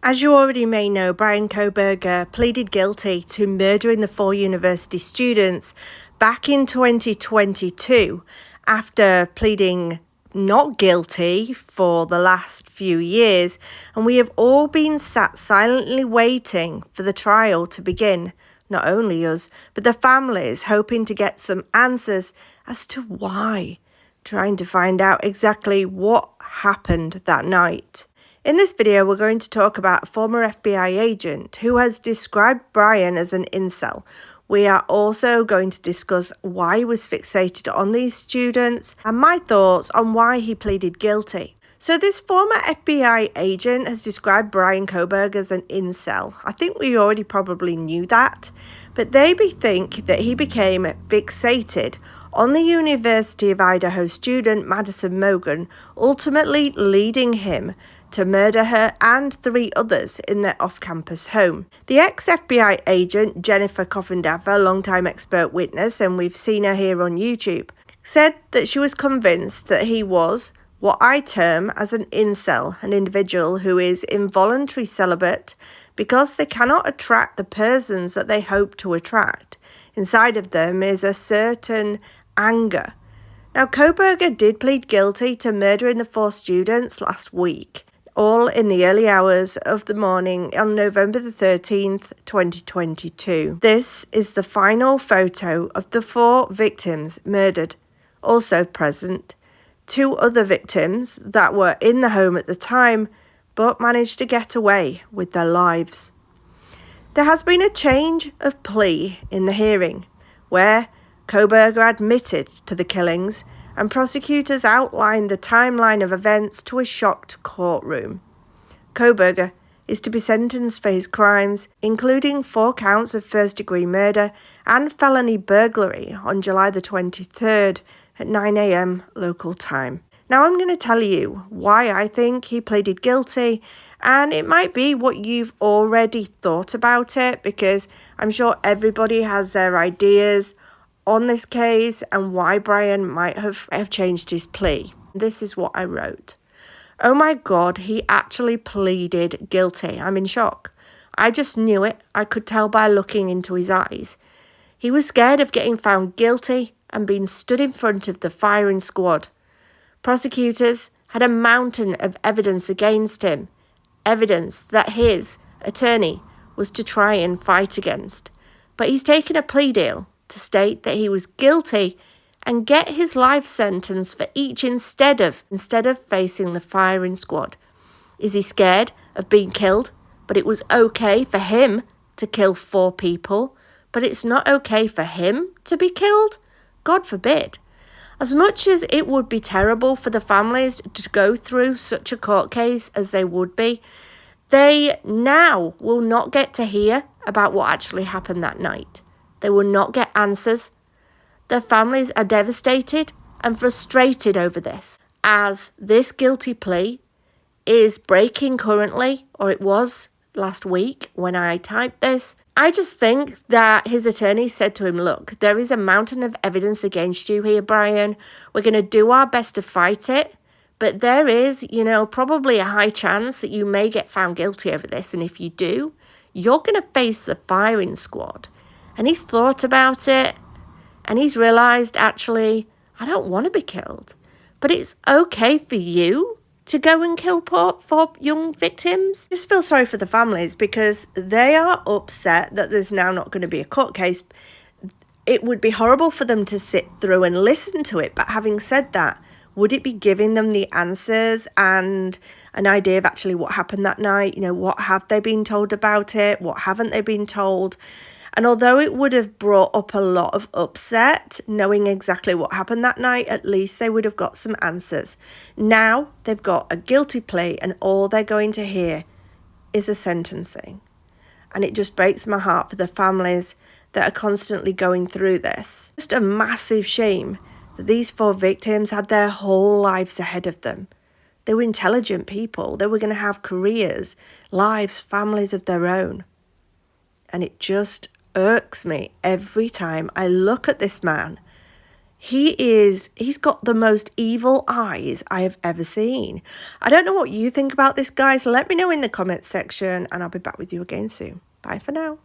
As you already may know, Brian Kohberger pleaded guilty to murdering the 4 university students back in 2022 after pleading not guilty for the last few years, and we have all been sat silently waiting for the trial to begin. Not only us, but the families, hoping to get some answers as to why, trying to find out exactly what happened that night. In this video, we're going to talk about a former FBI agent who has described Brian as an incel. We are also going to discuss why he was fixated on these students and my thoughts on why he pleaded guilty. So this former FBI agent has described Brian Kohberger as an incel. I think we already probably knew that, but they think that he became fixated on the University of Idaho student Madison Mogen, ultimately leading him to murder her and 3 others in their off-campus home. The ex-FBI agent, Jennifer Coffindaffer, longtime expert witness, and we've seen her here on YouTube, said that she was convinced that he was what I term as an incel, an individual who is involuntary celibate because they cannot attract the persons that they hope to attract. Inside of them is a certain anger. Now, Kohberger did plead guilty to murdering the 4 students last week, all in the early hours of the morning on November the 13th, 2022. This is the final photo of the 4 victims murdered. Also present, 2 other victims that were in the home at the time, but managed to get away with their lives. There has been a change of plea in the hearing, where Kohberger admitted to the killings, and prosecutors outlined the timeline of events to a shocked courtroom. Kohberger is to be sentenced for his crimes, including 4 counts of first-degree murder and felony burglary on July the 23rd at 9 a.m. local time. Now I'm going to tell you why I think he pleaded guilty, and it might be what you've already thought about it, because I'm sure everybody has their ideas on this case and why Brian might have changed his plea. This is what I wrote. Oh my God, he actually pleaded guilty. I'm in shock. I just knew it. I could tell by looking into his eyes. He was scared of getting found guilty and being stood in front of the firing squad. Prosecutors had a mountain of evidence against him, evidence that his attorney was to try and fight against. But he's taken a plea deal to state that he was guilty and get his life sentence for each instead of facing the firing squad. Is he scared of being killed? But it was okay for him to kill 4 people, but it's not okay for him to be killed? God forbid. As much as it would be terrible for the families to go through such a court case as they would be, they now will not get to hear about what actually happened that night. They will not get answers. Their families are devastated and frustrated over this, as this guilty plea is breaking currently, or it was last week when I typed this. I just think that his attorney said to him, look, there is a mountain of evidence against you here, Brian. We're going to do our best to fight it, but there is, probably a high chance that you may get found guilty over this. And if you do, you're going to face the firing squad. And he's thought about it, and he's realised, actually, I don't want to be killed. But it's okay for you to go and kill 4 young victims. I just feel sorry for the families, because they are upset that there's now not going to be a court case. It would be horrible for them to sit through and listen to it. But having said that, would it be giving them the answers and an idea of actually what happened that night? What have they been told about it? What haven't they been told? And although it would have brought up a lot of upset, knowing exactly what happened that night, at least they would have got some answers. Now they've got a guilty plea, and all they're going to hear is a sentencing. And it just breaks my heart for the families that are constantly going through this. Just a massive shame that these 4 victims had their whole lives ahead of them. They were intelligent people. They were going to have careers, lives, families of their own. And it just irks me every time I look at this man. He's got the most evil eyes I have ever seen. I don't know what you think about this, guys. Let me know in the comments section, and I'll be back with you again soon. Bye for now.